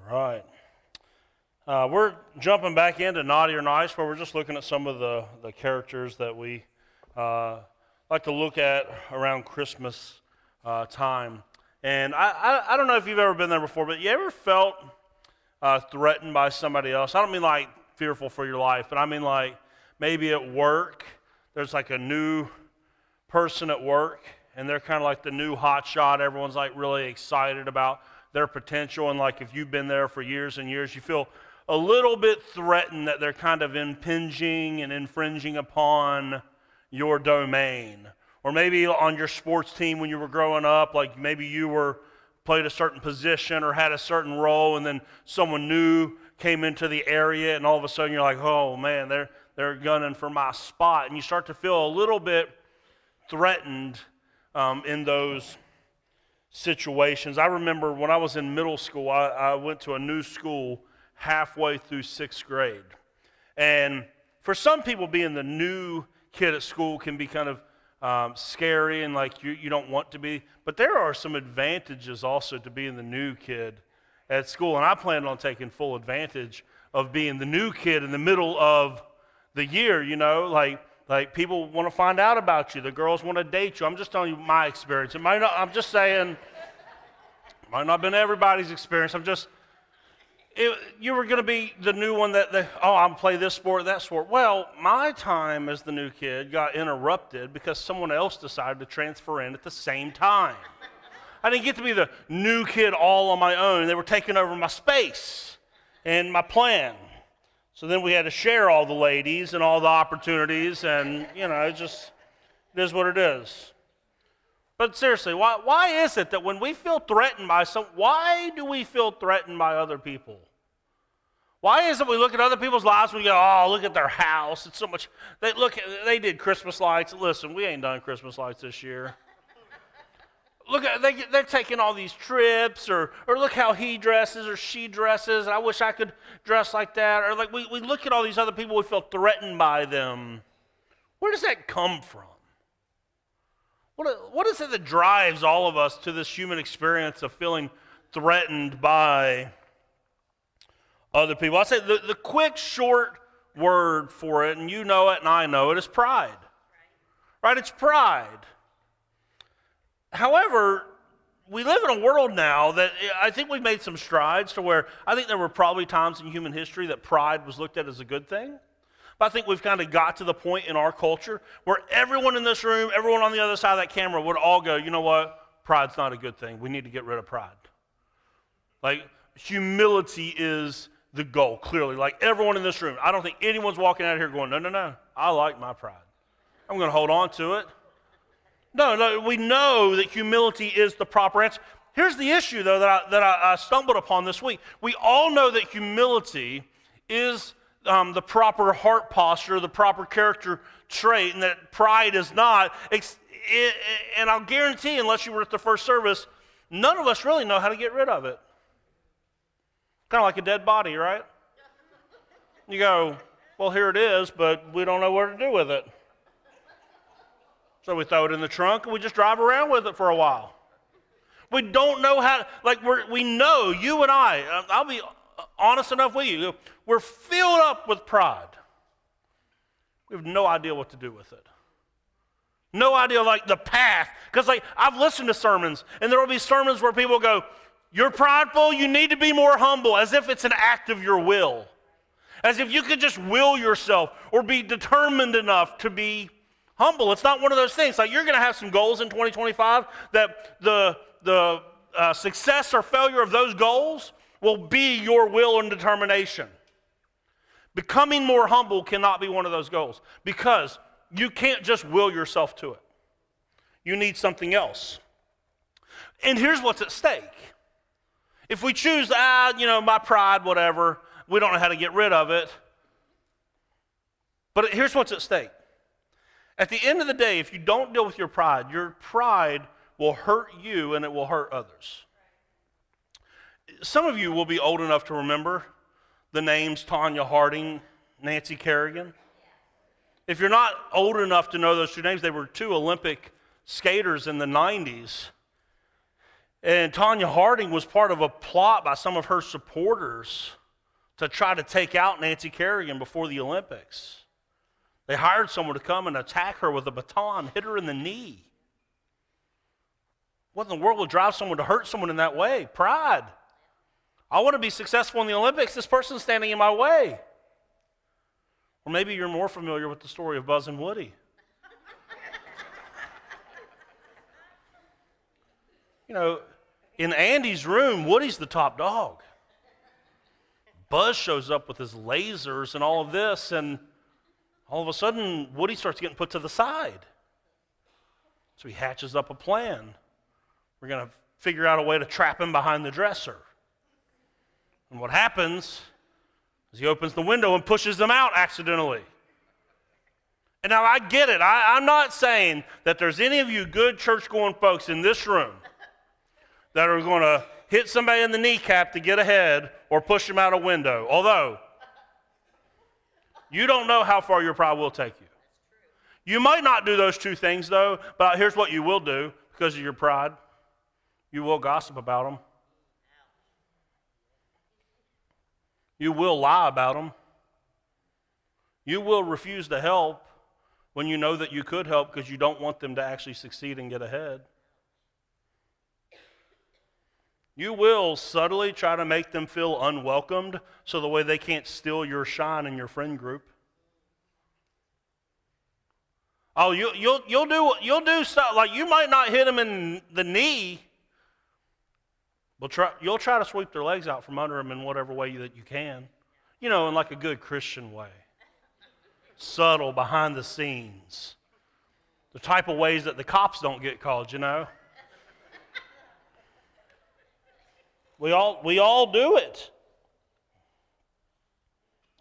All right. We're jumping back into Naughty or Nice, where we're just looking at some of the characters that we like to look at around Christmas time. And I don't know if you've ever been there before, but you ever felt threatened by somebody else? I don't mean like fearful for your life, but I mean like maybe at work, there's like a new person at work, and they're kind of like the new hot shot. Everyone's like really excited about their potential, and like if you've been there for years and years, you feel a little bit threatened that they're kind of impinging and infringing upon your domain. Or maybe on your sports team when you were growing up, like maybe you were played a certain position or had a certain role, and then someone new came into the area, and all of a sudden you're like, oh man, they're gunning for my spot, and you start to feel a little bit threatened in those situations. I remember when I was in middle school, I went to a new school halfway through 6th grade. And for some people, being the new kid at school can be kind of scary and like you don't want to be. But there are some advantages also to being the new kid at school. And I planned on taking full advantage of being the new kid in the middle of the year, you know, like people want to find out about you. The girls want to date you. I'm just telling you my experience. I'm just saying, it might not have been everybody's experience. You were going to be the new one I'm play this sport, that sport. Well, my time as the new kid got interrupted because someone else decided to transfer in at the same time. I didn't get to be the new kid all on my own. They were taking over my space and my plan. So then we had to share all the ladies and all the opportunities, and, you know, it is what it is. But seriously, why is it that when we feel threatened by why do we feel threatened by other people? Why is it we look at other people's lives and we go, oh, look at their house. It's so much. They did Christmas lights. Listen, we ain't done Christmas lights this year. Look at they're taking all these trips, or look how he dresses or she dresses. I wish I could dress like that. Or like we look at all these other people, we feel threatened by them. Where does that come from? What is it that drives all of us to this human experience of feeling threatened by other people? I say the quick, short word for it, and you know it and I know it, is pride. Right? It's pride. However, we live in a world now that I think we've made some strides to where I think there were probably times in human history that pride was looked at as a good thing. But I think we've kind of got to the point in our culture where everyone in this room, everyone on the other side of that camera would all go, you know what? Pride's not a good thing. We need to get rid of pride. Like, humility is the goal, clearly. Like, everyone in this room, I don't think anyone's walking out of here going, no, I like my pride. I'm going to hold on to it. No, we know that humility is the proper answer. Here's the issue, though, that I stumbled upon this week. We all know that humility is the proper heart posture, the proper character trait, and that pride is not. And I'll guarantee, unless you were at the first service, none of us really know how to get rid of it. Kind of like a dead body, right? You go, well, here it is, but we don't know what to do with it. So we throw it in the trunk and we just drive around with it for a while. We don't know how, we know, you and I'll be honest enough with you, we're filled up with pride. We have no idea what to do with it. No idea, the path. Because, I've listened to sermons, and there will be sermons where people go, you're prideful, you need to be more humble, as if it's an act of your will. As if you could just will yourself or be determined enough to be humble. It's not one of those things. You're going to have some goals in 2025 that the success or failure of those goals will be your will and determination. Becoming more humble cannot be one of those goals because you can't just will yourself to it. You need something else. And here's what's at stake. If we choose, my pride, whatever, we don't know how to get rid of it. But here's what's at stake. At the end of the day, if you don't deal with your pride will hurt you and it will hurt others. Some of you will be old enough to remember the names Tanya Harding, Nancy Kerrigan. If you're not old enough to know those two names, they were two Olympic skaters in the 90s. And Tanya Harding was part of a plot by some of her supporters to try to take out Nancy Kerrigan before the Olympics. They hired someone to come and attack her with a baton, hit her in the knee. What in the world would drive someone to hurt someone in that way? Pride. I want to be successful in the Olympics. This person's standing in my way. Or maybe you're more familiar with the story of Buzz and Woody. You know, in Andy's room, Woody's the top dog. Buzz shows up with his lasers and all of this, and all of a sudden, Woody starts getting put to the side. So he hatches up a plan. We're going to figure out a way to trap him behind the dresser. And what happens is he opens the window and pushes them out accidentally. And now I get it. I'm not saying that there's any of you good church-going folks in this room that are going to hit somebody in the kneecap to get ahead or push them out a window. Although, you don't know how far your pride will take you. You might not do those two things, though, but here's what you will do because of your pride. You will gossip about them. You will lie about them. You will refuse to help when you know that you could help because you don't want them to actually succeed and get ahead. You will subtly try to make them feel unwelcomed so the way they can't steal your shine in your friend group. Oh, you'll do stuff like you might not hit them in the knee, but you'll try to sweep their legs out from under them in whatever way that you can. You know, in like a good Christian way. Subtle, behind the scenes. The type of ways that the cops don't get called, you know. We all do it.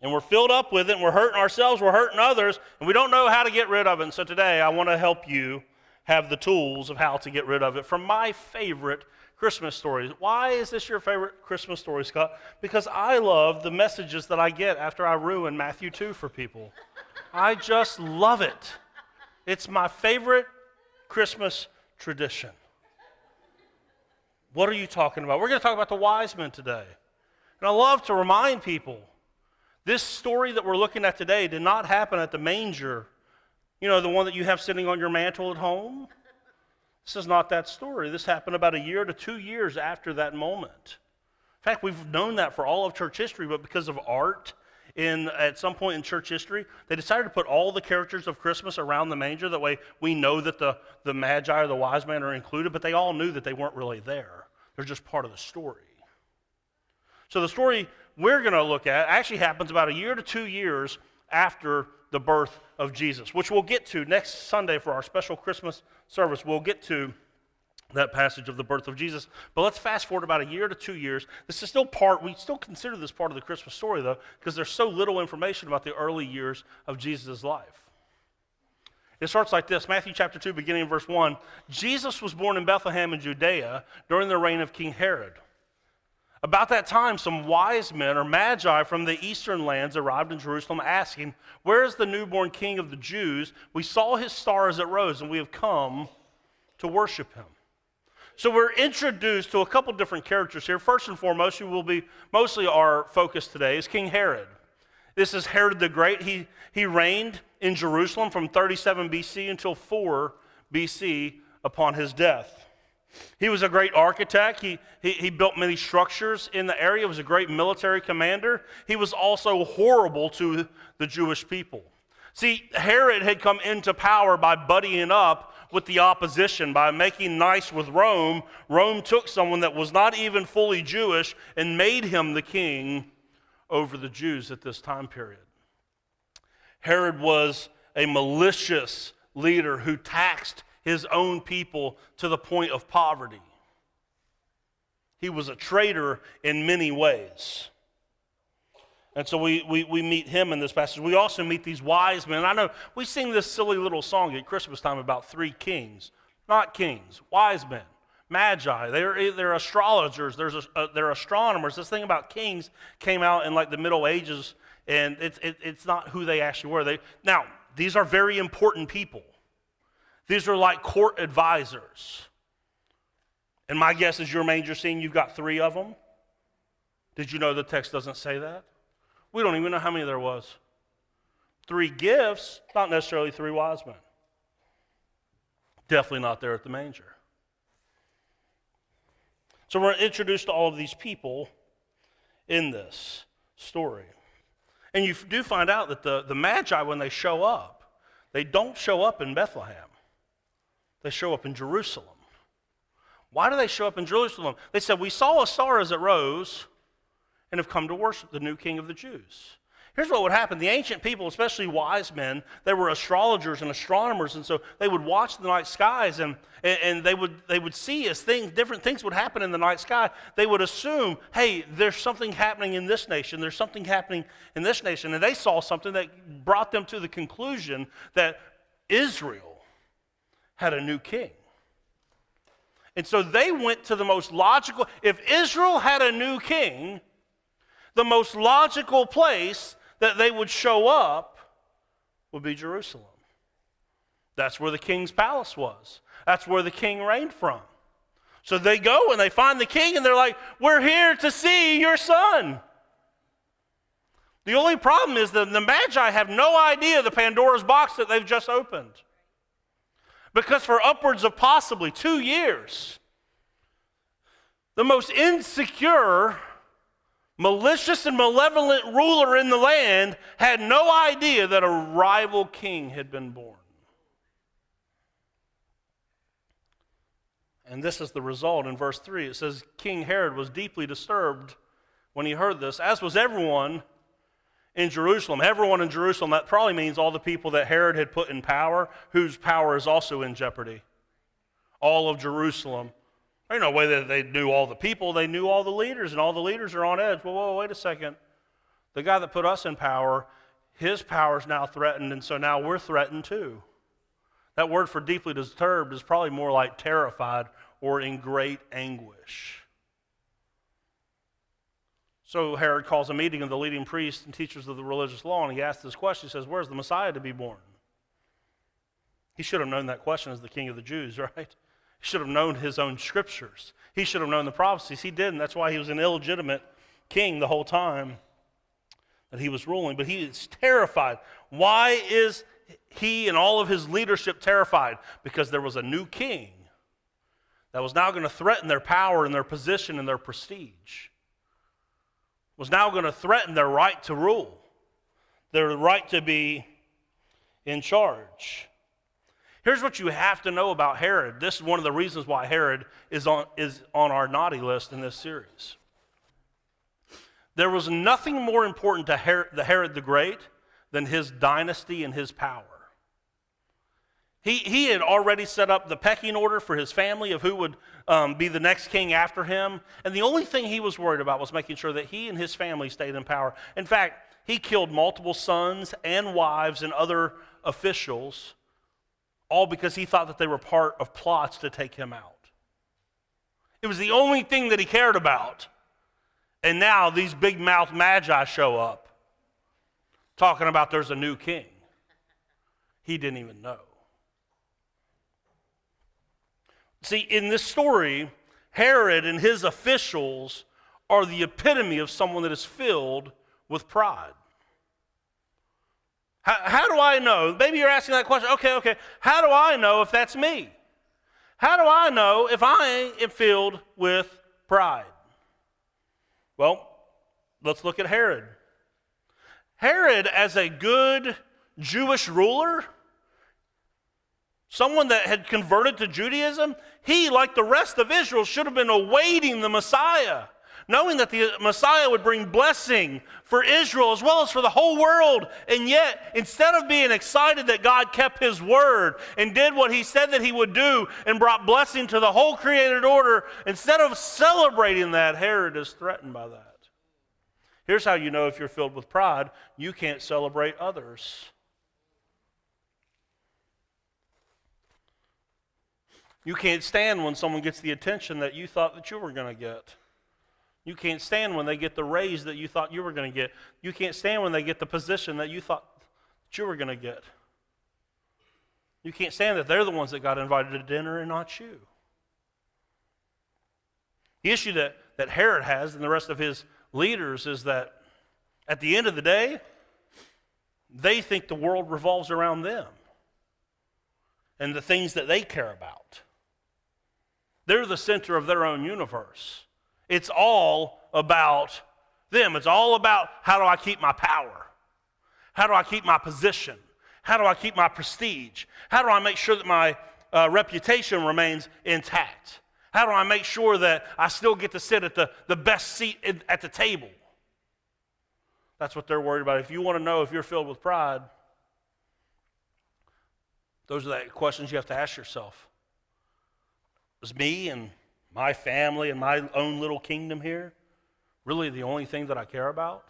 And we're filled up with it, and we're hurting ourselves, we're hurting others, and we don't know how to get rid of it. And so today I want to help you have the tools of how to get rid of it from my favorite Christmas stories. Why is this your favorite Christmas story, Scott? Because I love the messages that I get after I ruin Matthew 2 for people. I just love it. It's my favorite Christmas tradition. What are you talking about? We're going to talk about the wise men today. And I love to remind people, this story that we're looking at today did not happen at the manger. You know, the one that you have sitting on your mantle at home? This is not that story. This happened about 1 to 2 years after that moment. In fact, we've known that for all of church history, but because of art at some point in church history, they decided to put all the characters of Christmas around the manger. That way we know that the Magi or the wise men are included, but they all knew that they weren't really there. They're just part of the story. So the story we're going to look at actually happens about 1 to 2 years after the birth of Jesus, which we'll get to next Sunday for our special Christmas service. We'll get to that passage of the birth of Jesus. But let's fast forward about 1 to 2 years. This is still we still consider this part of the Christmas story, though, because there's so little information about the early years of Jesus' life. It starts like this, Matthew chapter 2, beginning in verse 1. Jesus was born in Bethlehem in Judea during the reign of King Herod. About that time, some wise men or Magi from the eastern lands arrived in Jerusalem asking, "Where is the newborn king of the Jews? We saw his star as it rose, and we have come to worship him." So we're introduced to a couple different characters here. First and foremost, who will be mostly our focus today, is King Herod. This is Herod the Great. He reigned in Jerusalem from 37 BC until 4 BC upon his death. He was a great architect. He built many structures in the area. He was a great military commander. He was also horrible to the Jewish people. See, Herod had come into power by buddying up with the opposition, by making nice with Rome. Rome took someone that was not even fully Jewish and made him the king over the Jews at this time period. Herod was a malicious leader who taxed his own people to the point of poverty. He was a traitor in many ways. And so we meet him in this passage. We also meet these wise men. I know we sing this silly little song at Christmas time about 3 kings. Not kings, wise men. Magi, they're astrologers, they're astronomers. This thing about kings came out in like the Middle Ages, and it's not who they actually were. Now, these are very important people. These are like court advisors. And my guess is your manger scene, you've got 3 of them. Did you know the text doesn't say that? We don't even know how many there was. 3 gifts, not necessarily 3 wise men. Definitely not there at the manger. So we're introduced to all of these people in this story. And you do find out that the Magi, when they show up, they don't show up in Bethlehem. They show up in Jerusalem. Why do they show up in Jerusalem? They said, we saw a star as it rose and have come to worship the new King of the Jews. Here's what would happen. The ancient people, especially wise men, they were astrologers and astronomers, and so they would watch the night skies, and they would see as different things would happen in the night sky. They would assume, hey, there's something happening in this nation, there's something happening in this nation, and they saw something that brought them to the conclusion that Israel had a new king. And so they went to the most logical, if Israel had a new king, the most logical place that they would show up would be Jerusalem. That's where the king's palace was. That's where the king reigned from. So they go and they find the king and they're like, we're here to see your son. The only problem is that the Magi have no idea the Pandora's box that they've just opened. Because for upwards of possibly 2 years, the most insecure, malicious, and malevolent ruler in the land had no idea that a rival king had been born. And this is the result in verse 3. It says, King Herod was deeply disturbed when he heard this, as was everyone in Jerusalem. Everyone in Jerusalem, that probably means all the people that Herod had put in power, whose power is also in jeopardy. All of Jerusalem. There's no way that they knew all the people. They knew all the leaders, and all the leaders are on edge. Whoa, wait a second. The guy that put us in power, his power is now threatened, and so now we're threatened too. That word for deeply disturbed is probably more like terrified or in great anguish. So Herod calls a meeting of the leading priests and teachers of the religious law, and he asks this question. He says, where's the Messiah to be born? He should have known that question as the King of the Jews, right? He should have known his own scriptures. He should have known the prophecies. He didn't. That's why he was an illegitimate king the whole time that he was ruling. But he is terrified. Why is he and all of his leadership terrified? Because there was a new king that was now going to threaten their power and their position and their prestige. Was now going to threaten their right to rule, their right to be in charge. Here's what you have to know about Herod. This is one of the reasons why Herod is on our naughty list in this series. There was nothing more important to Herod the Great than his dynasty and his power. He had already set up the pecking order for his family of who would be the next king after him. And the only thing he was worried about was making sure that he and his family stayed in power. In fact, he killed multiple sons and wives and other officials, all because he thought that they were part of plots to take him out. It was the only thing that he cared about. And now these big-mouthed Magi show up talking about there's a new king. He didn't even know. See, in this story, Herod and his officials are the epitome of someone that is filled with pride. How do I know? Maybe you're asking that question. Okay. How do I know if that's me? How do I know if I am filled with pride? Well, let's look at Herod. Herod, as a good Jewish ruler, someone that had converted to Judaism, he, like the rest of Israel, should have been awaiting the Messiah, knowing that the Messiah would bring blessing for Israel as well as for the whole world. And yet, instead of being excited that God kept his word and did what he said that he would do and brought blessing to the whole created order, instead of celebrating that, Herod is threatened by that. Here's how you know if you're filled with pride: you can't celebrate others. You can't stand when someone gets the attention that you thought that you were going to get. You can't stand when they get the raise that you thought you were going to get. You can't stand when they get the position that you thought that you were going to get. You can't stand that they're the ones that got invited to dinner and not you. The issue that Herod has and the rest of his leaders is that at the end of the day, they think the world revolves around them and the things that they care about. They're the center of their own universe. It's all about them. It's all about, how do I keep my power? How do I keep my position? How do I keep my prestige? How do I make sure that my reputation remains intact? How do I make sure that I still get to sit at the best seat at the table? That's what they're worried about. If you want to know if you're filled with pride, those are the questions you have to ask yourself. Is me and my family and my own little kingdom here really the only thing that I care about?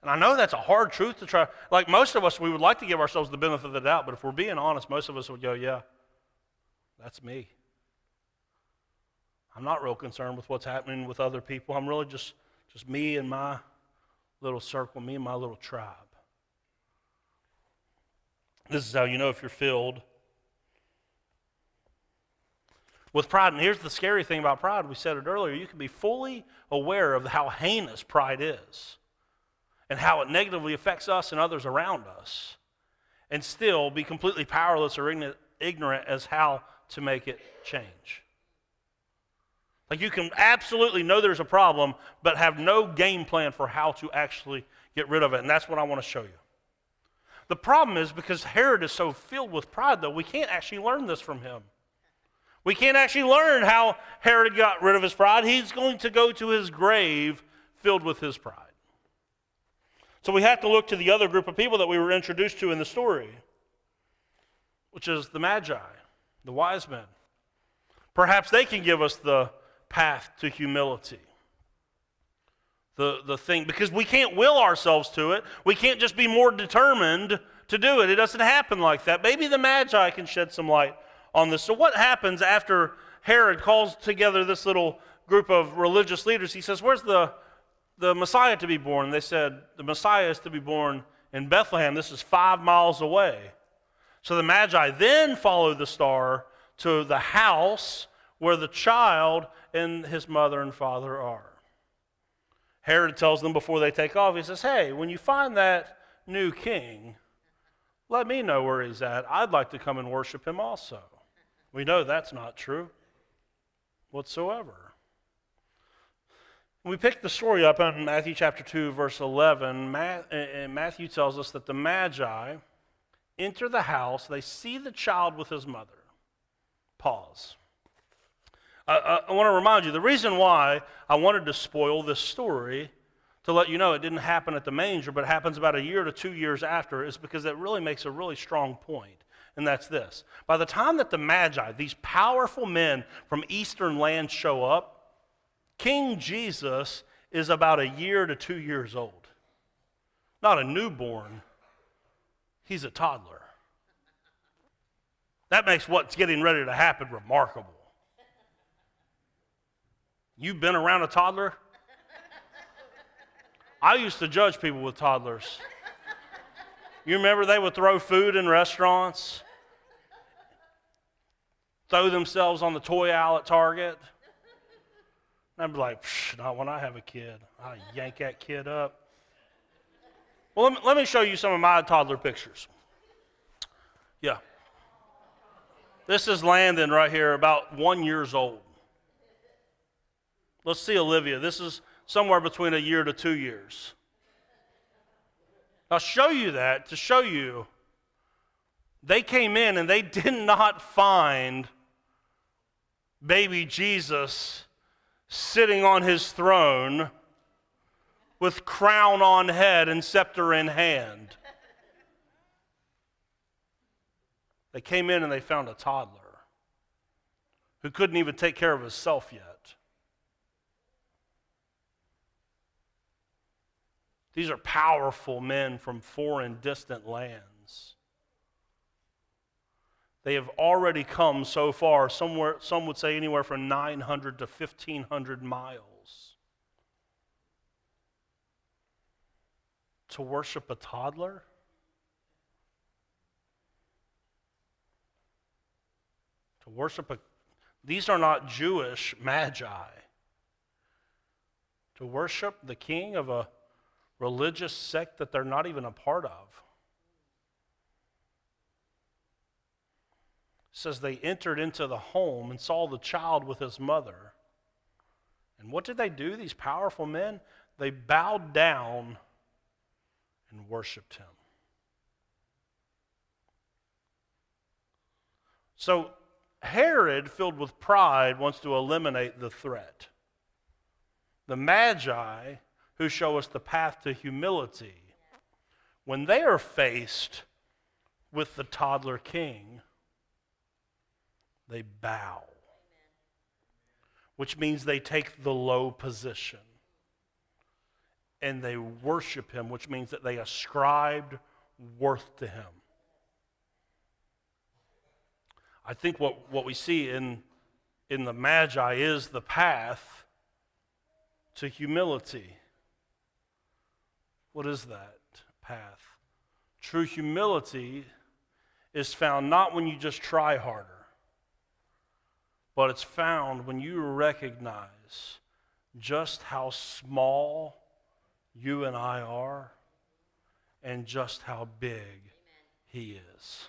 And I know that's a hard truth to try. Like most of us, we would like to give ourselves the benefit of the doubt, but if we're being honest, most of us would go, yeah, that's me. I'm not real concerned with what's happening with other people. I'm really just me and my little circle, me and my little tribe. This is how you know if you're filled with pride. And here's the scary thing about pride. We said it earlier. You can be fully aware of how heinous pride is and how it negatively affects us and others around us, and still be completely powerless or ignorant as how to make it change. Like you can absolutely know there's a problem, but have no game plan for how to actually get rid of it. And that's what I want to show you. The problem is because Herod is so filled with pride, though, we can't actually learn this from him. We can't actually learn how Herod got rid of his pride. He's going to go to his grave filled with his pride. So we have to look to the other group of people that we were introduced to in the story, which is the Magi, the wise men. Perhaps they can give us the path to humility. The thing, because we can't will ourselves to it. We can't just be more determined to do it. It doesn't happen like that. Maybe the Magi can shed some light on this. So what happens after Herod calls together this little group of religious leaders? He says, where's the Messiah to be born? And they said, the Messiah is to be born in Bethlehem. This is 5 miles away. So the Magi then follow the star to the house where the child and his mother and father are. Herod tells them before they take off, he says, hey, when you find that new king, let me know where he's at. I'd like to come and worship him also. We know that's not true whatsoever. We pick the story up in Matthew chapter 2, verse 11. And Matthew tells us that the Magi enter the house. They see the child with his mother. Pause. I want to remind you, the reason why I wanted to spoil this story, to let you know it didn't happen at the manger, but it happens about 1 to 2 years after, is because it really makes a really strong point. And that's this. By the time that the Magi, these powerful men from eastern lands show up, King Jesus is about 1 to 2 years old. Not a newborn, he's a toddler. That makes what's getting ready to happen remarkable. You've been around a toddler? I used to judge people with toddlers. You remember they would throw food in restaurants? Throw themselves on the toy aisle at Target? And I'd be like, not when I have a kid. I yank that kid up. Well, let me show you some of my toddler pictures. Yeah. This is Landon right here, about 1 year old. Let's see Olivia. This is somewhere between 1 to 2 years. I'll show you that to show you they came in and they did not find baby Jesus sitting on his throne with crown on head and scepter in hand. They came in and they found a toddler who couldn't even take care of himself yet. These are powerful men from foreign, distant lands. They have already come so far, some would say anywhere from 900 to 1,500 miles, to worship a toddler? To worship These are not Jewish Magi. To worship the king of a religious sect that they're not even a part of. It says they entered into the home and saw the child with his mother. And what did they do, these powerful men? They bowed down and worshiped him. So Herod, filled with pride, wants to eliminate the threat. The Magi, who show us the path to humility, when they are faced with the toddler king, they bow, which means they take the low position. And they worship him, which means that they ascribed worth to him. I think what we see in the Magi is the path to humility. What is that path? True humility is found not when you just try harder, but it's found when you recognize just how small you and I are and just how big he is.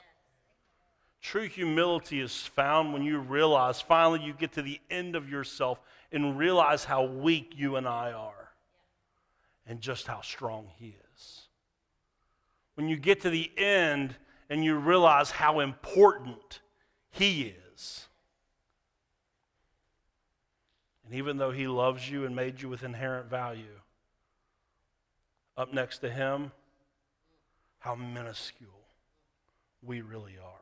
True humility is found when you realize, finally you get to the end of yourself and realize how weak you and I are and just how strong he is. When you get to the end and you realize how important he is. And even though he loves you and made you with inherent value, up next to him, how minuscule we really are.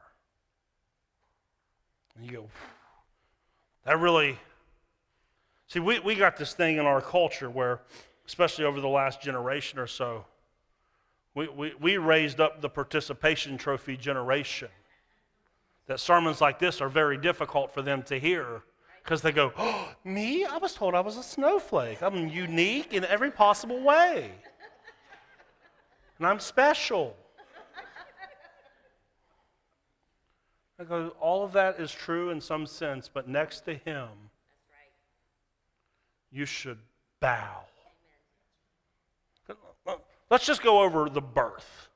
And you go, that really... See, we got this thing in our culture where, especially over the last generation or so, we raised up the participation trophy generation. That sermons like this are very difficult for them to hear because they go, oh, me? I was told I was a snowflake. I'm unique in every possible way. And I'm special. I go, all of that is true in some sense, but next to him, you should bow. Let's just go over the birth.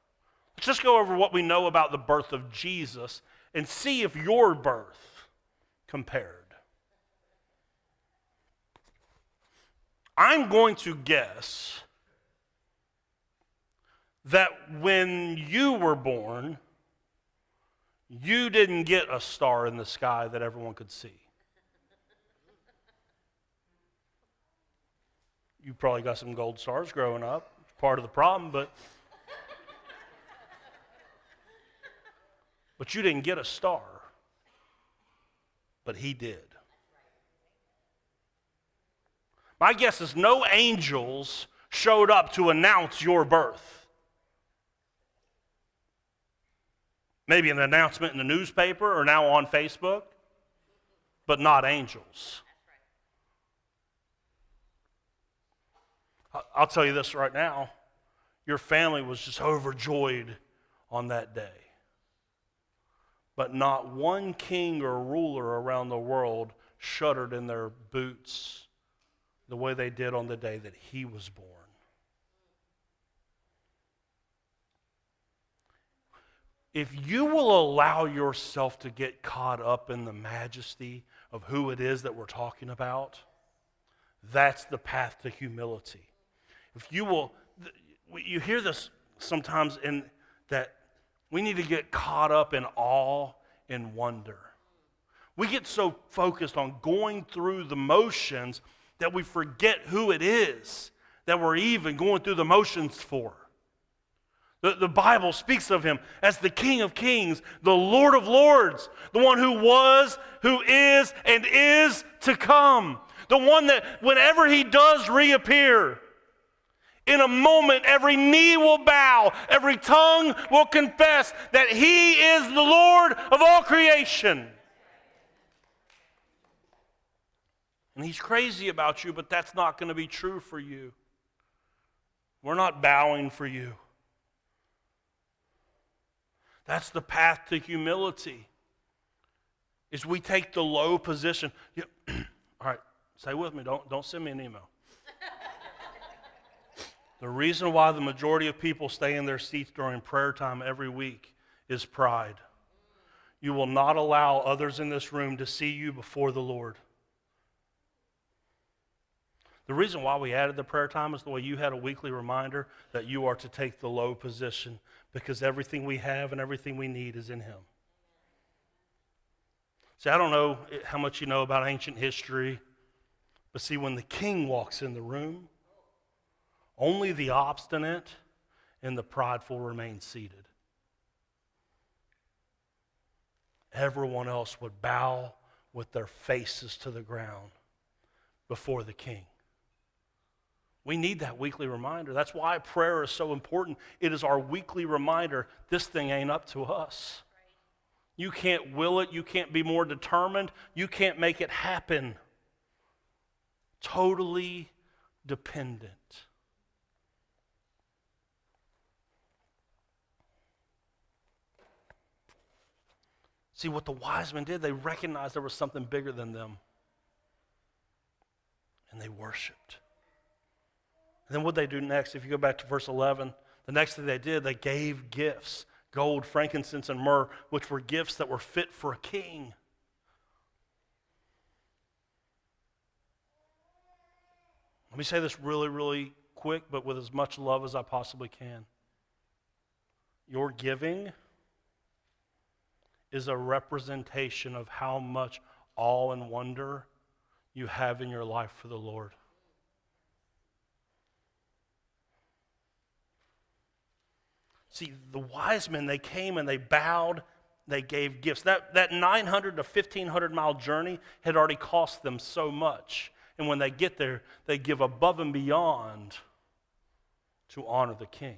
Let's just go over what we know about the birth of Jesus and see if your birth compared. I'm going to guess that when you were born, you didn't get a star in the sky that everyone could see. You probably got some gold stars growing up. It's part of the problem, but you didn't get a star. But he did. My guess is no angels showed up to announce your birth. Maybe an announcement in the newspaper or now on Facebook, but not angels. I'll tell you this right now. Your family was just overjoyed on that day. But not one king or ruler around the world shuddered in their boots the way they did on the day that he was born. If you will allow yourself to get caught up in the majesty of who it is that we're talking about, that's the path to humility. If you will, you hear this sometimes in that we need to get caught up in awe and wonder. We get so focused on going through the motions that we forget who it is that we're even going through the motions for. The Bible speaks of him as the King of Kings, the Lord of Lords, the one who was, who is, and is to come. The one that whenever he does reappear, in a moment every knee will bow, every tongue will confess that he is the Lord of all creation. And he's crazy about you, but that's not going to be true for you. We're not bowing for you. That's the path to humility. is we take the low position. All right, stay with me. Don't send me an email. The reason why the majority of people stay in their seats during prayer time every week is pride. You will not allow others in this room to see you before the Lord. The reason why we added the prayer time is the way you had a weekly reminder that you are to take the low position, because everything we have and everything we need is in Him. See, I don't know how much you know about ancient history, but see, when the king walks in the room, only the obstinate and the prideful remain seated. Everyone else would bow with their faces to the ground before the king. We need that weekly reminder. That's why prayer is so important. It is our weekly reminder. This thing ain't up to us. You can't will it. You can't be more determined. You can't make it happen. Totally dependent. See, what the wise men did, they recognized there was something bigger than them. And they worshiped. And then what did they do next? If you go back to verse 11, the next thing they did, they gave gifts. Gold, frankincense, and myrrh, which were gifts that were fit for a king. Let me say this really, really quick, but with as much love as I possibly can. Your giving is a representation of how much awe and wonder you have in your life for the Lord. See, the wise men, they came and they bowed, they gave gifts. That 900 to 1,500 mile journey had already cost them so much. And when they get there, they give above and beyond to honor the king.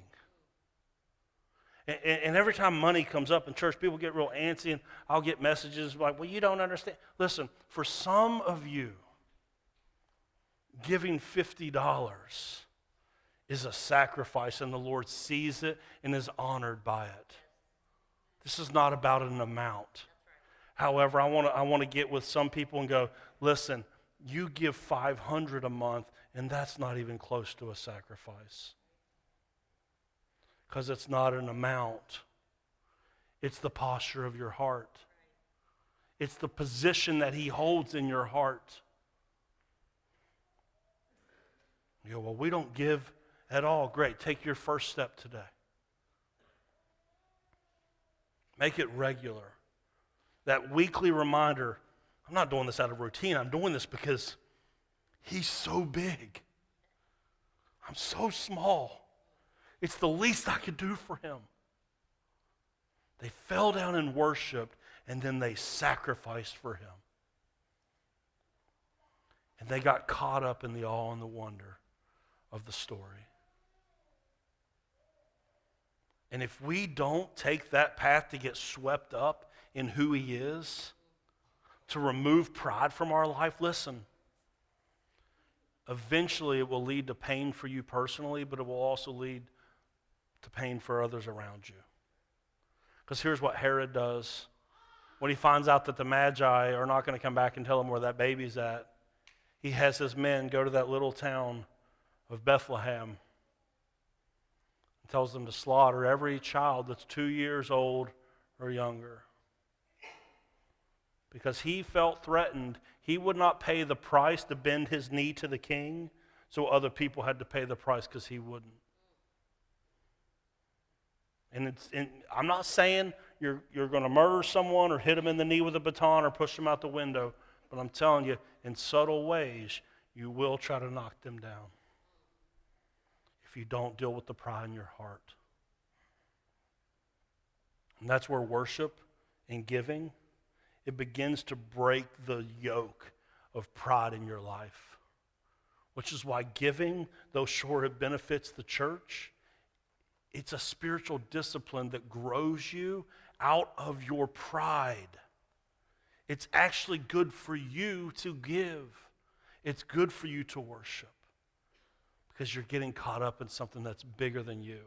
And every time money comes up in church, people get real antsy, and I'll get messages like, well, you don't understand. Listen, for some of you, giving $50 is a sacrifice, and the Lord sees it and is honored by it. This is not about an amount. However, I want to get with some people and go, listen, you give $500 a month, and that's not even close to a sacrifice. Because it's not an amount. It's the posture of your heart. It's the position that He holds in your heart. You go, well, we don't give at all. Great. Take your first step today. Make it regular. That weekly reminder, I'm not doing this out of routine. I'm doing this because He's so big. I'm so small. It's the least I could do for Him. They fell down and worshiped, and then they sacrificed for Him. And they got caught up in the awe and the wonder of the story. And if we don't take that path to get swept up in who He is, to remove pride from our life, listen, eventually it will lead to pain for you personally, but it will also lead to pain for others around you. Because here's what Herod does. When he finds out that the Magi are not going to come back and tell him where that baby's at, he has his men go to that little town of Bethlehem and tells them to slaughter every child that's 2 years old or younger. Because he felt threatened. He would not pay the price to bend his knee to the king, so other people had to pay the price because he wouldn't. And I'm not saying you're going to murder someone or hit them in the knee with a baton or push them out the window, but I'm telling you, in subtle ways, you will try to knock them down if you don't deal with the pride in your heart. And that's where worship and giving, it begins to break the yoke of pride in your life. Which is why giving, though sure it benefits the church, it's a spiritual discipline that grows you out of your pride. It's actually good for you to give. It's good for you to worship because you're getting caught up in something that's bigger than you.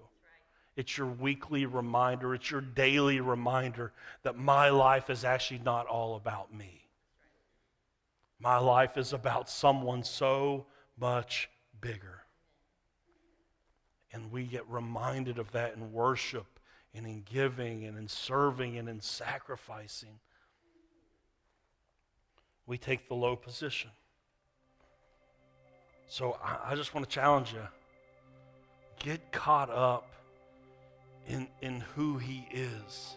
It's your weekly reminder. It's your daily reminder that my life is actually not all about me. My life is about someone so much bigger. And we get reminded of that in worship and in giving and in serving and in sacrificing. We take the low position. So I just want to challenge you. Get caught up in who he is.